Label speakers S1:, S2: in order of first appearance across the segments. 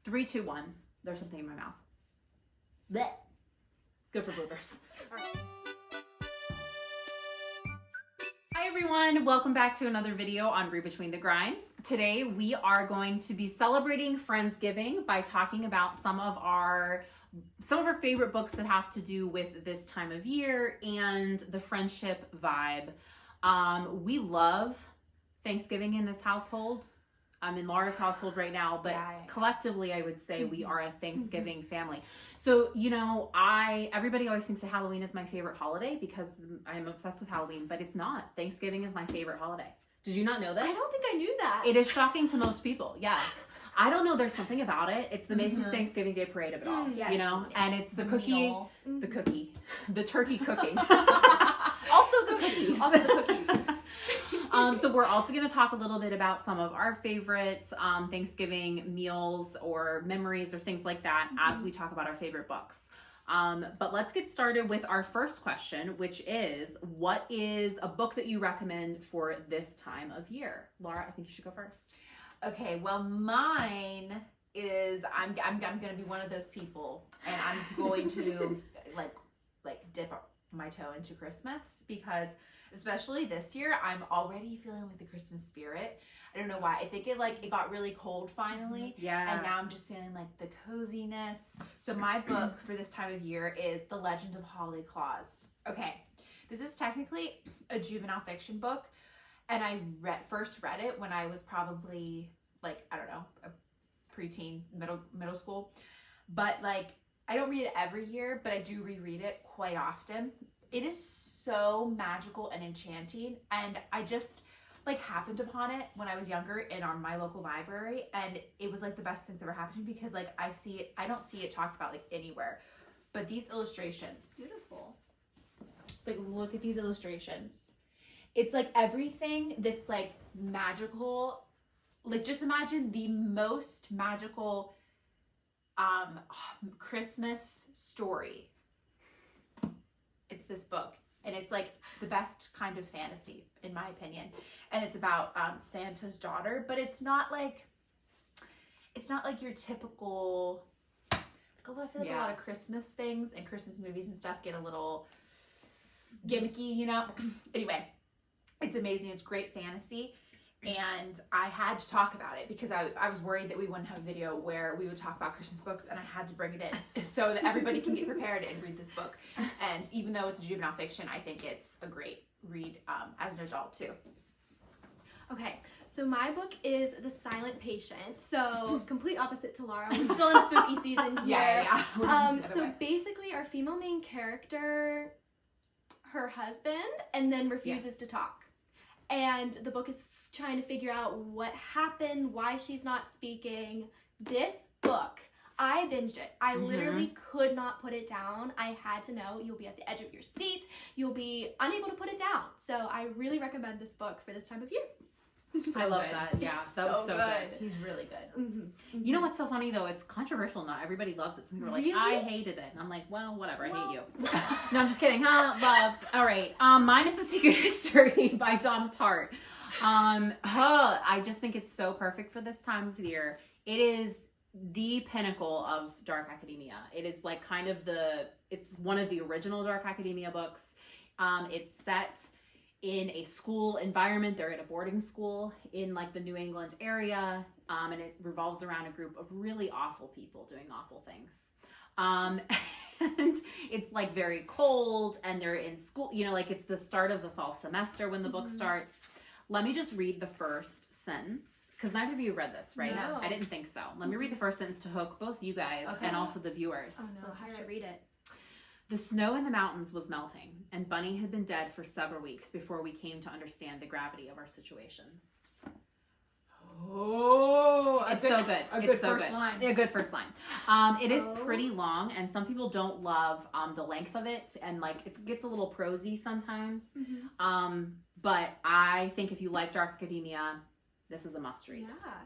S1: 3, 2, 1. There's something in my mouth. Blech. Good for bloopers. All right. Hi everyone, welcome back to another video on Read Between the Grinds. Today we are going to be celebrating Friendsgiving by talking about some of our favorite books that have to do with this time of year and the friendship vibe. We love Thanksgiving in this household. I'm in Laura's household right now, but collectively I would say we are a Thanksgiving family. So, you know, everybody always thinks that Halloween is my favorite holiday because I'm obsessed with Halloween, but it's not. Thanksgiving is my favorite holiday. Did you not know this?
S2: I don't think I knew that.
S1: It is shocking to most people, yes. I don't know, there's something about it. It's the Macy's Thanksgiving Day Parade of it all, you know? And it's the turkey cooking. Also the cookies. So we're also going to talk a little bit about some of our favorite Thanksgiving meals or memories or things like that as we talk about our favorite books. But let's get started with our first question, which is, what is a book that you recommend for this time of year? Laura, I think you should go first.
S3: Okay, well, mine is I'm going to be one of those people, and I'm going to like dip my toe into Christmas because especially this year I'm already feeling like the Christmas spirit. I don't know why. I think it got really cold finally.
S1: Yeah.
S3: And now I'm just feeling like the coziness. So my book for this time of year is The Legend of Holly Claus. Okay. This is technically a juvenile fiction book. And I first read it when I was probably a preteen, middle school. But I don't read it every year, but I do reread it quite often. It is so magical and enchanting, and I just happened upon it when I was younger in my local library, and it was the best thing that's ever happened to me because I don't see it talked about anywhere. But these illustrations,
S2: beautiful.
S3: Look at these illustrations. It's everything that's magical. Just imagine the most magical Christmas story. It's this book, and it's the best kind of fantasy in my opinion, and it's about Santa's daughter, but it's not your typical, although I feel a lot of Christmas things and Christmas movies and stuff get a little gimmicky, you know. Anyway, it's amazing. It's great fantasy. And I had to talk about it because I was worried that we wouldn't have a video where we would talk about Christmas books, and I had to bring it in so that everybody can get prepared and read this book. And even though it's a juvenile fiction, I think it's a great read as an adult too.
S2: Okay, so my book is The Silent Patient. So complete opposite to Laura. We're still in spooky season here. So basically our female main character, her husband, and then refuses to talk. And the book is trying to figure out what happened, why she's not speaking. This book, I binged it. I literally could not put it down. I had to know. You'll be at the edge of your seat. You'll be unable to put it down. So I really recommend this book for this time of year.
S1: I love that. Yeah, that was so good.
S3: He's really good.
S1: You know what's so funny though? It's controversial. Not everybody loves it. Some people are like, I hated it. And I'm like, well, whatever. I hate you. No, I'm just kidding. Love. All right. Mine is The Secret History by Donna Tartt. I just think it's so perfect for this time of the year. It is the pinnacle of dark academia. It is it's one of the original dark academia books. It's set in a school environment. They're at a boarding school in the New England area, and it revolves around a group of really awful people doing awful things. And it's very cold, and they're in school, it's the start of the fall semester when the book starts. Let me just read the first sentence, because neither of you read this, right?
S2: No.
S1: I didn't think so. Let me read the first sentence to hook both you guys and also the viewers.
S2: Oh no, how should I read it?
S1: The snow in the mountains was melting, and Bunny had been dead for several weeks before we came to understand the gravity of our situation.
S3: Oh,
S1: it's so good.
S3: A good first line.
S1: A good first line. It is pretty long, and some people don't love the length of it, and it gets a little prosy sometimes. But I think if you like dark academia, this is a must read.
S2: Yeah.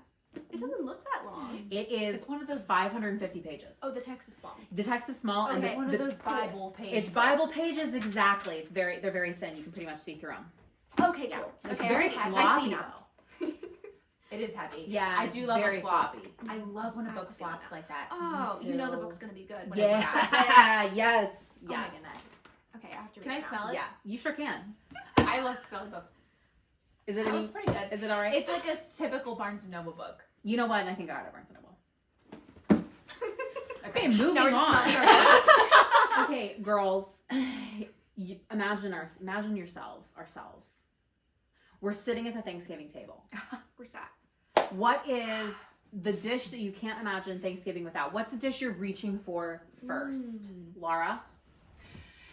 S2: It doesn't look that long.
S1: It's one of those 550 pages.
S2: Oh, the text is small.
S1: The text is small.
S2: Okay.
S1: And
S3: it's one of those Bible pages.
S1: It's Bible pages, exactly. They're very thin. You can pretty much see through them.
S2: Okay, cool.
S1: It's
S2: Okay,
S1: very
S2: I
S1: floppy
S2: see now.
S3: It is heavy.
S1: Yeah,
S3: I do love
S1: very
S3: a flop.
S1: floppy.
S3: I love when a
S2: I
S3: book
S2: have to feel
S3: flops
S2: that.
S3: like that.
S2: Oh,
S1: Me
S2: you know
S1: too.
S2: the book's gonna be good. when
S1: Yeah.
S2: it flops like that.
S1: Yes.
S2: Oh
S1: Yeah.
S2: my goodness. Okay, I have to read
S3: Can I
S2: it now.
S3: smell it?
S1: Yeah. You sure can.
S3: I love smelling books.
S1: Is it?
S3: It looks pretty good.
S1: Is it all right?
S3: It's like a typical Barnes & Noble book.
S1: You know what? I think I got it, Barnes & Noble. Okay, moving
S3: Now we're just
S1: on.
S3: smelling our books.
S1: Okay, girls, imagine ourselves. We're sitting at the Thanksgiving table.
S2: We're sat.
S1: What is the dish that you can't imagine Thanksgiving without? What's the dish you're reaching for first? Laura?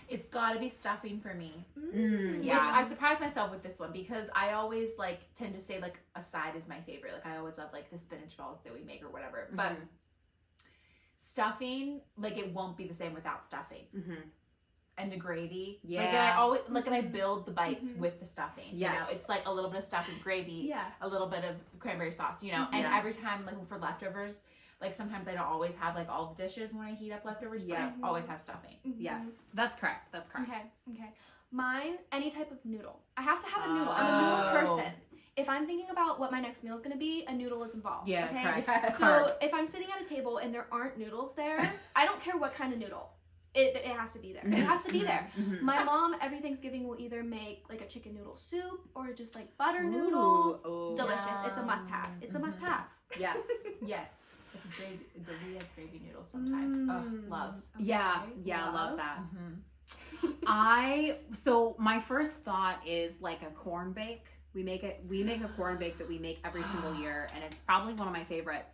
S3: It's got to be stuffing for me.
S1: Yeah.
S3: Which I surprised myself with this one because I always like tend to say like a side is my favorite. Like I always love like the spinach balls that we make or whatever. But stuffing, like it won't be the same without stuffing. And the gravy.
S1: Yeah.
S3: Like and I always and I build the bites with the stuffing.
S1: Yes.
S3: You know, it's like a little bit of stuffing, gravy,
S2: Yeah.
S3: a little bit of cranberry sauce, you know. And
S1: Yeah.
S3: every time like for leftovers, like sometimes I don't always have like all the dishes when I heat up leftovers, but
S1: Yeah.
S3: I always have stuffing.
S1: Yes. That's correct. That's correct.
S2: Okay. Mine, any type of noodle. I have to have a noodle. I'm a noodle person. If I'm thinking about what my next meal is going to be, a noodle is involved.
S1: Yeah,
S2: okay?
S1: correct.
S3: Yes.
S2: So if I'm sitting at a table and there aren't noodles there, I don't care what kind of noodle. It has to be there. It has to be there. My mom every Thanksgiving will either make like a chicken noodle soup or just like butter noodles. Delicious. It's a must-have. It's a must-have.
S1: Yes.
S3: Yes. We have gravy noodles sometimes. Oh, love.
S1: Yeah. Yeah, I love that. So my first thought is like a corn bake. We make a corn bake that we make every single year, and it's probably one of my favorites.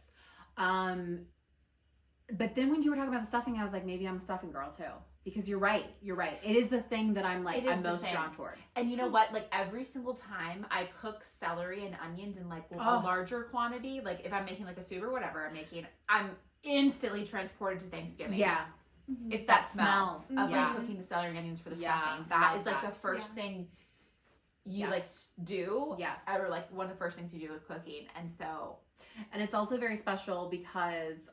S1: But then when you were talking about the stuffing, I was like, maybe I'm a stuffing girl too. Because you're right. It is the thing that I'm like, I'm most drawn toward.
S3: And you know what? Like every single time I cook celery and onions in like a larger quantity, like if I'm making like a soup or whatever I'm instantly transported to Thanksgiving.
S1: Yeah.
S3: It's that smell of
S1: Yeah.
S3: like cooking the celery and onions for the
S1: Yeah,
S3: stuffing. That
S1: love
S3: is like
S1: that.
S3: the first thing you
S1: Yes.
S3: like do.
S1: Yes.
S3: Or like one of the first things you do with cooking.
S1: And it's also very special because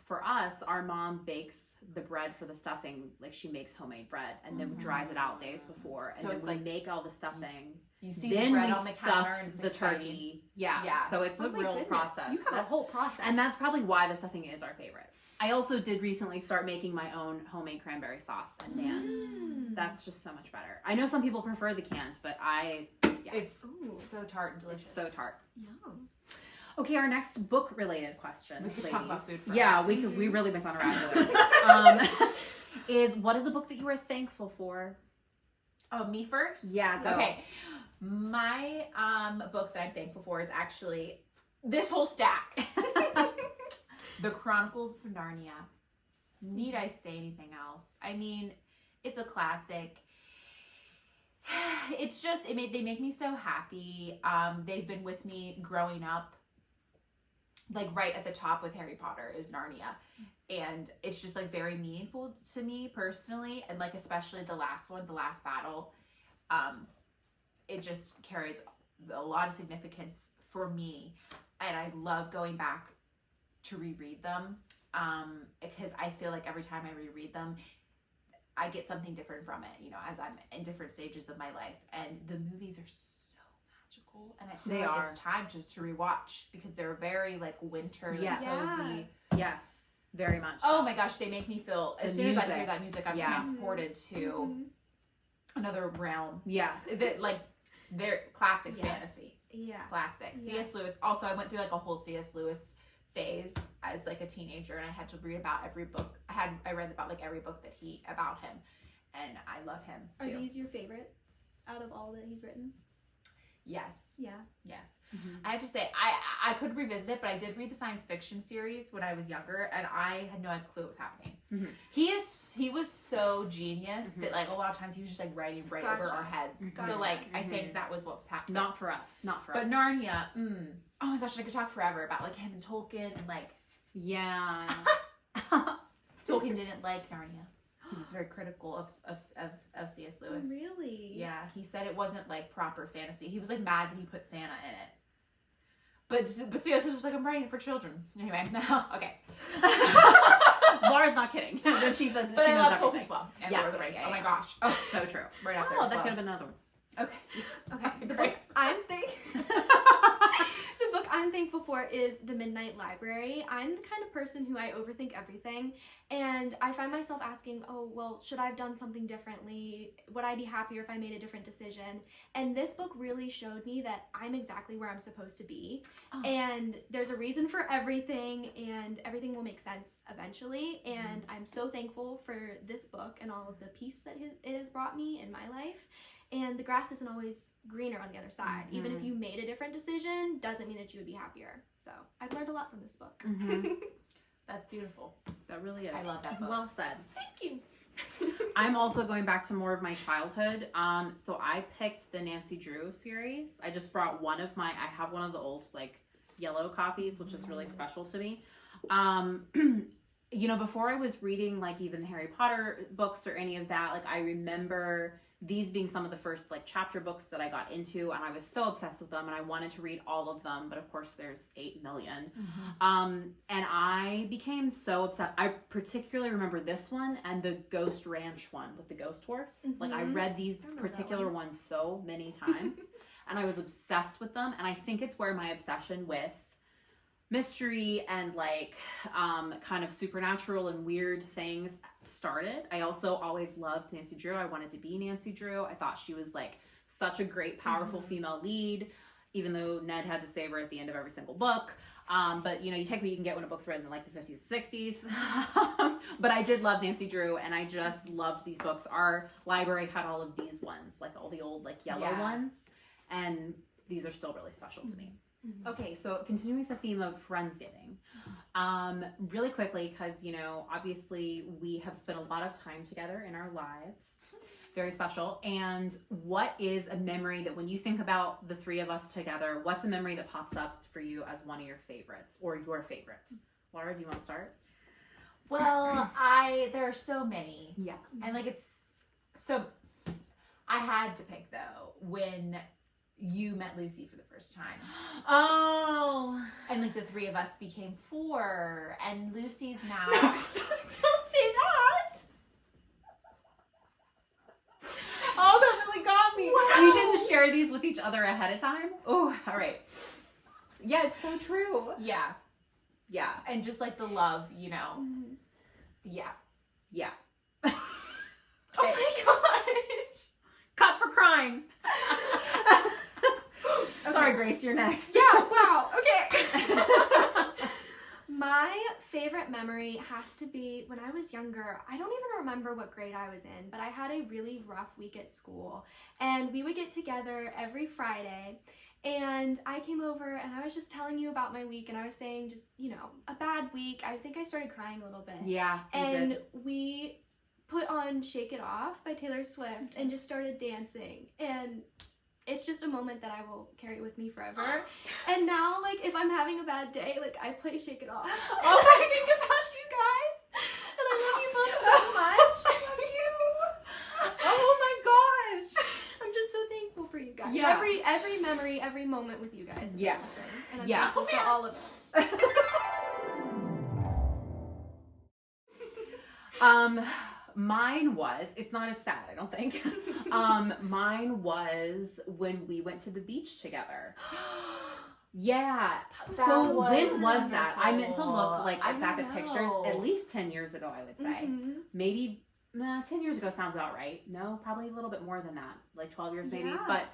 S1: for us, our mom bakes the bread for the stuffing. Like she makes homemade bread and then dries it out days before.
S3: So
S1: And then
S3: it's
S1: we
S3: like-
S1: make all the stuffing.
S3: You see
S1: Then
S3: the bread
S1: we
S3: on the
S1: stuff
S3: counter and it's
S1: the
S3: exciting.
S1: turkey. Yeah.
S3: Yeah.
S1: So it's
S2: Oh
S1: a
S2: my
S1: real
S2: goodness.
S1: process.
S2: You have a whole process.
S1: And that's probably why the stuffing is our favorite. I also did recently start making my own homemade cranberry sauce. And man, that's just so much better. I know some people prefer the canned, but
S3: It's so tart and delicious.
S1: it's so tart.
S2: Yum.
S1: Okay, our next book-related question,
S3: We could
S1: ladies.
S3: talk about food forever.
S1: Yeah, we really went on a rabbit hole. Is what is a book that you are thankful for?
S3: Oh, me first?
S1: Yeah, go.
S3: Okay. My book that I'm thankful for is actually this whole stack. The Chronicles of Narnia. Need I say anything else? I mean, it's a classic. It's just they make me so happy. They've been with me growing up. Like right at the top with Harry Potter is Narnia. And it's just like very meaningful to me personally. And like especially the last one, the last battle. It just carries a lot of significance for me. And I love going back to reread them. Because I feel like every time I reread them, I get something different from it, you know, as I'm in different stages of my life. And the movies are so magical. And I feel like it's time to rewatch because they're very like winter, like cozy.
S1: Yes, very much.
S3: Oh my gosh, they make me feel, as soon as I hear
S1: music.
S3: that music, I'm transported to another realm.
S1: Yeah.
S3: Like, they're classic fantasy.
S2: Yeah.
S3: Classic.
S2: Yeah.
S3: C.S. Lewis. Also, I went through like a whole C.S. Lewis phase as like a teenager, and I had to read about every book. I read about like every book about him, and I love him too.
S2: Are these your favorites out of all that he's written?
S3: Yes.
S2: Yeah.
S3: Yes.
S1: Mm-hmm.
S3: I have to say, I could revisit it, but I did read the science fiction series when I was younger, and I had no clue what was happening.
S1: Mm-hmm.
S3: He was so genius that like a lot of times he was just like writing right over our heads. So like I think that was what was happening.
S1: Not for us.
S3: But Narnia, oh my gosh, I could talk forever about like him and Tolkien and like
S1: Yeah.
S3: Tolkien didn't like Narnia. He was very critical of C.S. Lewis.
S2: Really?
S3: Yeah, he said it wasn't like proper fantasy. He was like mad that he put Santa in it. But C.S. Lewis was like, I'm writing it for children. Anyway, okay.
S1: Laura's not kidding when she says that
S3: But
S1: she
S3: I
S1: knows
S3: love
S1: everything.
S3: Tolkien as well. And
S1: Yeah,
S3: Lord of the Rings.
S1: yeah,
S3: Oh my
S1: yeah.
S3: gosh. Oh,
S1: So true.
S3: right out there
S1: Oh,
S3: as
S1: that
S3: well.
S1: could have been another one.
S3: Okay.
S2: Okay. The
S3: Great.
S2: book I'm I'm thankful for is the Midnight Library. I'm the kind of person who I overthink everything, and I find myself asking, oh, well, should I have done something differently? Would I be happier if I made a different decision? And this book really showed me that I'm exactly where I'm supposed to be, and there's a reason for everything, and everything will make sense eventually, and I'm so thankful for this book and all of the peace that it has brought me in my life. And the grass isn't always greener on the other side. Even if you made a different decision, doesn't mean that you would be happier. So I've learned a lot from this book.
S3: That's beautiful.
S1: That really is.
S3: I love that book.
S1: Well said.
S2: Thank you.
S1: I'm also going back to more of my childhood. So I picked the Nancy Drew series. I just brought I have one of the old like yellow copies, which is really special to me. You know, before I was reading like even the Harry Potter books or any of that, like I remember these being some of the first like chapter books that I got into, and I was so obsessed with them and I wanted to read all of them, but of course there's 8 million. And I became so obsessed. I particularly remember this one and the Ghost Ranch one with the ghost horse. Like I read these particular ones so many times and I was obsessed with them, and I think it's where my obsession with mystery and like kind of supernatural and weird things started. I also always loved Nancy Drew. I wanted to be Nancy Drew. I thought she was like such a great, powerful female lead, even though Ned had to save her at the end of every single book. But you know, you take what you can get when a book's written in like the 50s, 60s. But I did love Nancy Drew, and I just loved these books. Our library had all of these ones, like all the old like yellow ones, and these are still really special to me. Okay, so continuing with the theme of Friendsgiving, really quickly, because, you know, obviously we have spent a lot of time together in our lives, very special, and what is a memory that when you think about the three of us together, what's a memory that pops up for you as one of your favorites, or your favorite? Laura, do you want to start?
S3: Well, there are so many.
S1: Yeah.
S3: And like I had to pick though, when you met Lucy for the first time.
S1: Oh.
S3: And like the three of us became 4, and Lucy's now.
S1: Don't say that. Oh, that really got me.
S3: Wow.
S1: We didn't share these with each other ahead of time. Oh, all right. Yeah, it's so true.
S3: Yeah.
S1: Yeah.
S3: And just like the love, you know. Yeah.
S1: Yeah.
S2: Oh my gosh.
S1: Cut for crying. Sorry, Grace, you're next.
S2: Yeah, wow. Okay. My favorite memory has to be when I was younger. I don't even remember what grade I was in, but I had a really rough week at school, and we would get together every Friday, and I came over and I was just telling you about my week, and I was saying just, you know, a bad week. I think I started crying a little bit.
S1: Yeah,
S2: and
S1: did.
S2: We put on Shake It Off by Taylor Swift and just started dancing, and it's just a moment that I will carry with me forever. And now, like, if I'm having a bad day, like, I play Shake It Off.
S1: Oh,
S2: I think about you guys. And I love you both so much. I love you.
S1: Oh my gosh.
S2: I'm just so thankful for you guys.
S1: Yeah.
S2: Every memory, every moment with you guys is
S1: Yeah.
S2: awesome. And I'm
S1: Yeah.
S2: thankful for all of it.
S1: Mine was, it's not as sad, I don't think. Mine was when we went to the beach together. Yeah. So when was that? I meant to look like back at pictures at least 10 years ago, I would say. Maybe 10 years ago sounds about right. No, probably a little bit more than that, like 12 years maybe.
S2: Yeah.
S1: But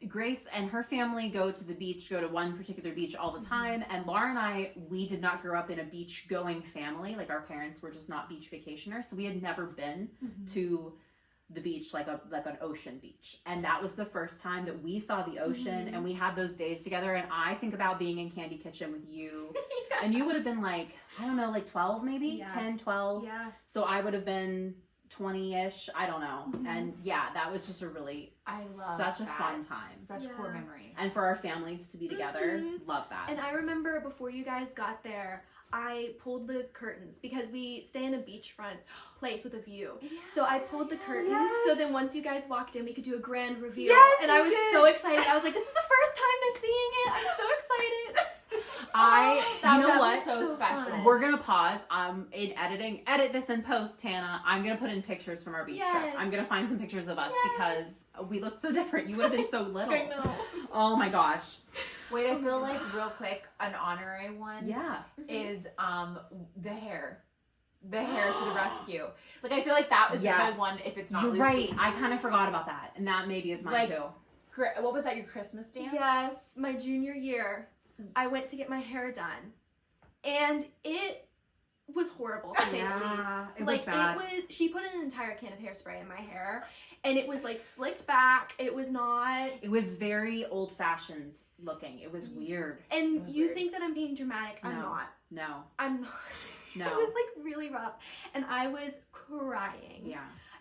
S1: Grace and her family go to one particular beach all the time, and Laura and I, we did not grow up in a beach going family. Like our parents were just not beach vacationers, so we had never been to the beach, like an ocean beach, and that was the first time that we saw the ocean. And we had those days together, and I think about being in Candy Kitchen with you. And you would have been like, I don't know, like 12 maybe, 10, 12.
S2: Yeah.
S1: So I would have been 20-ish, I don't know. And yeah, that was just such a fun time.
S3: Such core memories.
S1: And for our families to be together, love that.
S2: And I remember before you guys got there, I pulled the curtains because we stay in a beachfront place with a view. So I pulled the curtains so then once you guys walked in, we could do a grand reveal.
S1: Yes,
S2: and I was so excited. I was like, this is the first time they're seeing it. I'm so excited.
S1: You know what?
S3: So special.
S2: fun.
S1: We're gonna pause. In editing, edit this in post, Hannah. I'm gonna put in pictures from our beach trip.
S2: Yes.
S1: I'm gonna find some pictures of us
S2: Yes.
S1: because we look so different. You would have been so little.
S2: I know.
S1: Oh my gosh.
S3: Wait, I feel like real quick, an honorary one
S1: Yeah.
S3: is the hair. The hair to the rescue. Like, I feel like that was my one if it's not
S1: You're
S3: Lucy.
S1: right. I kind of forgot about that. And that maybe is mine
S3: Like,
S1: too.
S3: What was that, your Christmas dance?
S2: Yes, my junior year, I went to get my hair done, and it was horrible to say the least.
S1: It was bad.
S2: She put an entire can of hairspray in my hair, and it was like slicked back. It was not.
S1: It was very old fashioned looking. It was weird.
S2: And
S3: was
S2: you
S3: weird.
S2: think that I'm being dramatic? I'm
S1: No.
S2: not.
S1: No.
S2: I'm not.
S1: No.
S2: It was like really rough, and I was crying.
S1: Yeah.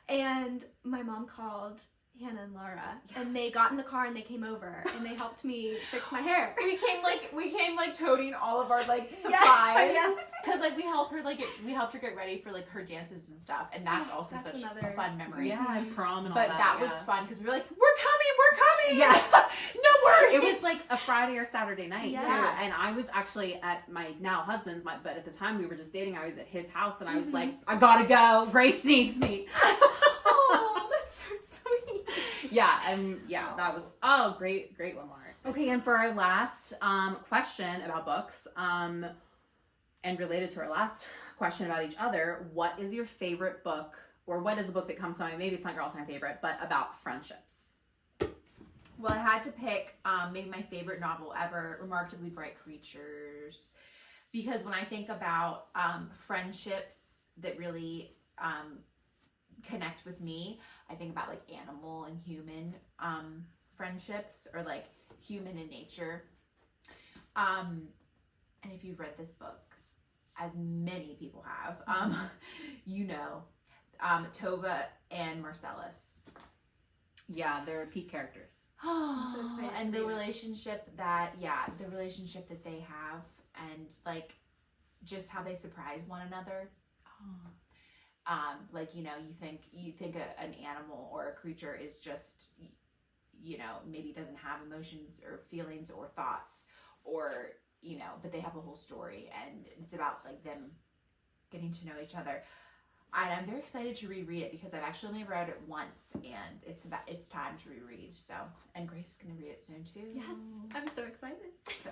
S2: And my mom called Hannah and Laura, and they got in the car and they came over and they helped me fix my hair.
S3: We came like toting all of our like supplies.
S2: Yes.
S3: Cause like we helped her get ready for like her dances and stuff, and that's also
S2: That's
S3: such
S2: another-
S3: a fun memory.
S1: Yeah, and prom and all
S3: But
S1: that.
S3: that was fun because we were like, we're coming.
S1: Yeah.
S3: No worries.
S1: It was like a Friday or Saturday night
S2: Yes.
S1: too, and I was actually at my now husband's. But at the time we were just dating. I was at his house, and I was like, I gotta go. Grace needs me.
S2: Oh, that's so sweet.
S1: Yeah, that was great one, Laura. Okay, and for our last question about books, and related to our last question about each other, what is your favorite book, or what is a book that comes to mind? Maybe it's not your all-time favorite, but about friendships.
S3: Well, I had to pick maybe my favorite novel ever, Remarkably Bright Creatures, because when I think about friendships that really connect with me, I think about like animal and human friendships, or like human and nature. And if you've read this book, as many people have, you know, Tova and Marcellus.
S1: Yeah, they're peak characters.
S2: I'm so excited
S3: And
S2: to
S3: the
S2: read it.
S3: relationship that they have, and like just how they surprise one another. Like, you know, you think an animal or a creature is just, you know, maybe doesn't have emotions or feelings or thoughts, or, you know, but they have a whole story, and it's about like them getting to know each other. And I'm very excited to reread it because I've actually only read it once, and it's time to reread. So, and Grace is gonna read it soon too.
S2: Yes, I'm so excited.
S3: So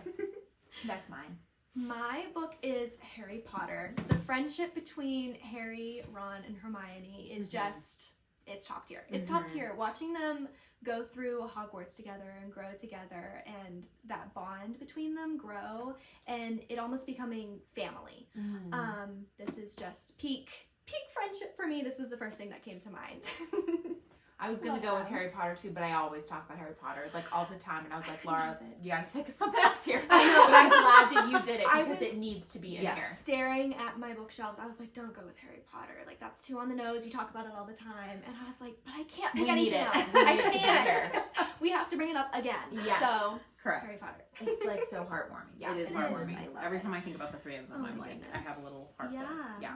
S3: that's mine.
S2: My book is Harry Potter. The friendship between Harry, Ron, and Hermione is just, it's top tier. It's top tier. Watching them go through Hogwarts together and grow together, and that bond between them grow, and it almost becoming family. This is just peak friendship for me. This was the first thing that came to mind.
S3: I was gonna
S2: Love
S3: go with
S2: them.
S3: Harry Potter too, but I always talk about Harry Potter like all the time, and I was like, Laura, you gotta think of something else here.
S2: I know.
S3: But I'm glad that you did it
S2: I
S3: because
S2: was-
S3: it needs to be in
S1: Yes.
S3: here.
S2: Staring at my bookshelves, I was like, don't go with Harry Potter. Like, that's too on the nose. You talk about it all the time. And I was like, but I can't pick
S3: We need
S2: anything
S3: it.
S2: else.
S3: We
S2: I
S3: need it to be
S2: can't. We have to bring it up again.
S3: Yes.
S2: So,
S1: Correct.
S2: Harry Potter.
S3: It's like so heartwarming. Yeah,
S1: it is
S2: it is.
S1: heartwarming.
S2: I love
S1: Every
S2: it.
S1: time I think about the three of them,
S2: Oh
S1: I'm
S2: my
S1: like, I
S2: goodness.
S1: have a little heart.
S2: Yeah.
S1: Yeah.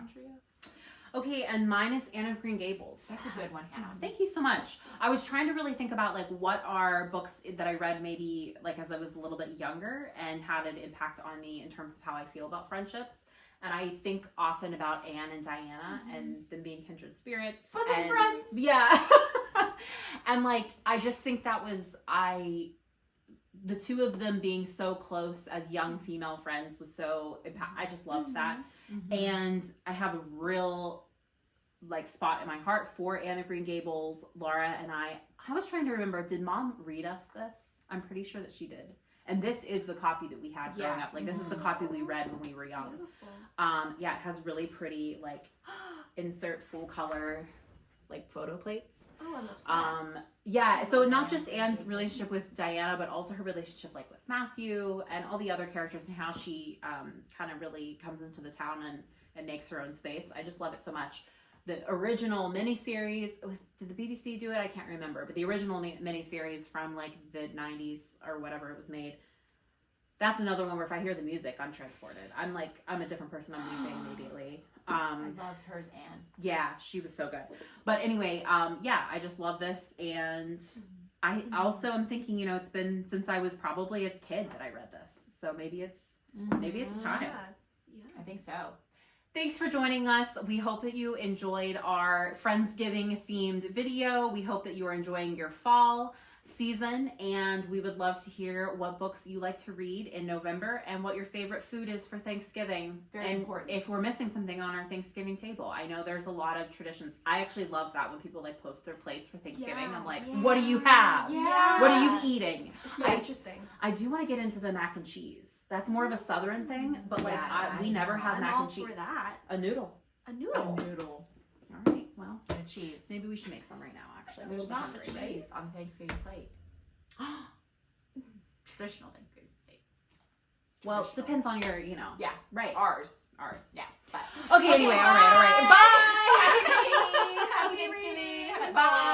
S1: Okay, and mine is Anne of Green Gables.
S3: That's a good one, Hannah.
S1: Thank you so much. I was trying to really think about like what are books that I read maybe like as I was a little bit younger and had an impact on me in terms of how I feel about friendships. And I think often about Anne and Diana and them being kindred spirits.
S3: Bosom
S1: and,
S3: friends.
S1: Yeah. And like I just think that was the two of them being so close as young female friends was so I just loved that. And I have a real like spot in my heart for Anne of Green Gables. Laura and I was trying to remember, did Mom read us this? I'm pretty sure that she did. And this is the copy that we had growing up. Like this is the copy we read when we were young.
S2: Beautiful.
S1: Yeah, it has really pretty like insert full color like photo plates.
S2: Oh, I'm obsessed.
S1: Yeah, so
S2: love
S1: not
S2: Anne
S1: just
S2: and
S1: Anne's
S2: James.
S1: relationship with Diana, but also her relationship like with Matthew and all the other characters and how she kind of really comes into the town and makes her own space. I just love it so much. The original miniseries, did the BBC do it? I can't remember, but the original miniseries from like the 90s or whatever it was made, that's another one where if I hear the music, I'm transported. I'm a different person. I'm weeping immediately.
S3: I loved hers, Anne.
S1: Yeah, she was so good. But anyway, yeah, I just love this. And I also am thinking, you know, it's been since I was probably a kid that I read this. So maybe it's Maybe it's time.
S2: Yeah.
S3: I think so.
S1: Thanks for joining us. We hope that you enjoyed our Friendsgiving themed video. We hope that you are enjoying your fall season, and we would love to hear what books you like to read in November and what your favorite food is for Thanksgiving.
S3: Very important.
S1: If we're missing something on our Thanksgiving table. I know there's a lot of traditions. I actually love that when people like post their plates for Thanksgiving.
S2: Yeah.
S1: I'm like, what do you have?
S3: Yeah.
S1: What are you eating?
S2: It's so interesting.
S1: I do want to get into the mac and cheese. That's more of a southern thing, but like
S3: Yeah,
S1: we never have
S2: I'm
S1: mac
S2: all
S1: and cheese.
S2: for that.
S1: A noodle.
S2: A noodle.
S3: Noodle.
S1: All right. Well,
S3: And a cheese.
S1: maybe we should make some right now. Actually, I'm a
S3: There's
S1: little
S3: not the
S1: hungry, right?
S3: cheese on the Thanksgiving plate. Traditional Thanksgiving plate.
S1: Well,
S3: Traditional.
S1: depends on your,
S3: Yeah.
S1: right.
S3: Ours.
S1: Yeah.
S3: But
S1: Okay, anyway, all right. Bye.
S3: Happy Thanksgiving.
S1: Bye.